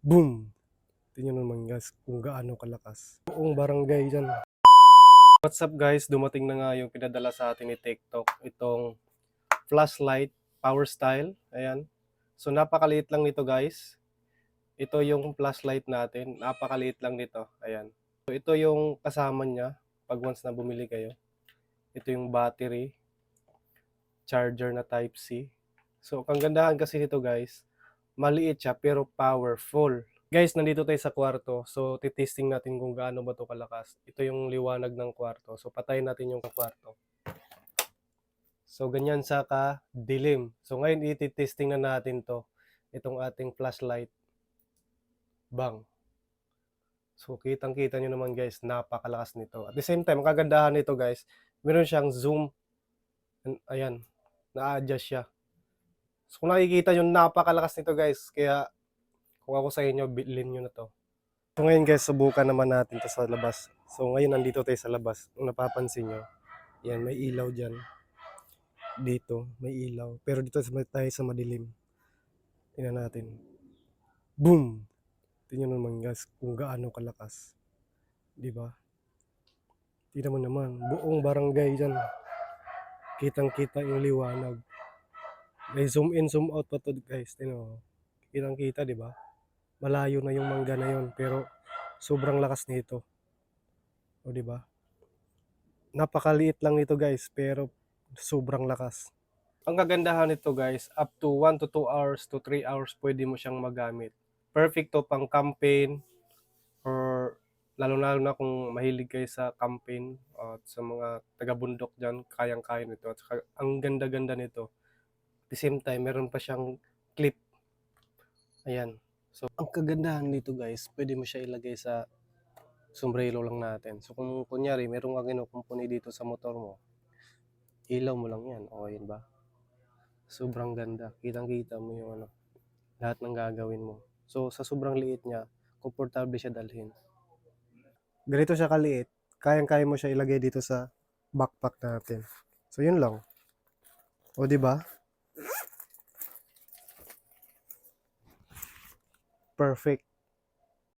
Boom! Tingnan naman guys kung gaano kalakas. Buong barangay dyan. What's up guys? Dumating na nga yung pinadala sa atin ni TikTok. Itong flashlight power style. Ayan. So napakaliit lang nito guys. Ito yung flashlight natin. Napakaliit lang nito. Ayan. So ito yung kasama niya pag once na bumili kayo. Ito yung battery. Charger na type C. So ang gandahan kasi nito guys, maliit siya pero powerful. Guys, nandito tayo sa kwarto. So, titesting natin kung gaano ba ito kalakas. Ito yung liwanag ng kwarto. So, patayin natin yung kwarto. So, ganyan sa ka-dilim. So, ngayon ititesting na natin to. Itong ating flashlight. Bang. So, kitang-kita nyo naman guys, napakalakas nito. At the same time, ang kagandahan nito guys, meron siyang zoom. Ayan, na-adjust siya. So, kung nakikita nyo, napakalakas nito guys. Kaya, kung ako sa inyo, bilhin nyo na to. So ngayon guys, subukan naman natin to sa labas. So ngayon nandito tayo sa labas. Kung napapansin nyo, yan, may ilaw dyan. Dito, may ilaw. Pero dito tayo sa madilim. Tingnan natin. Boom! Tingnan naman guys kung gaano kalakas. Diba? Tingnan mo naman, buong barangay dyan. Kitang-kita yung liwanag. May zoom in, zoom out pa to guys. Tingnan mo. Kitang-kita, diba? Malayo na yung mangga na yun. Pero sobrang lakas nito. O diba? Napakaliit lang nito guys, pero sobrang lakas. Ang kagandahan nito guys, up to 1 to 2 hours to 3 hours pwede mo siyang magamit. Perfect to pang campaign or lalo-lalo na kung mahilig kayo sa campaign at sa mga taga-bundok dyan, kayang-kaya nito. At saka, ang ganda-ganda nito. At the same time, meron pa siyang clip. Ayan. So, ang kagandahan nito guys, pwede mo siya ilagay sa sombrero lang natin. So kung kunyari, meron kang kinukumpuni dito sa motor mo, ilaw mo lang yan. Okay ba? Sobrang ganda. Kitang-kita mo yung lahat ng gagawin mo. So sa sobrang liit niya, komportable siya dalhin. Ganito siya kaliit, kayang-kaya mo siya ilagay dito sa backpack natin. So yun lang. O di ba? Perfect.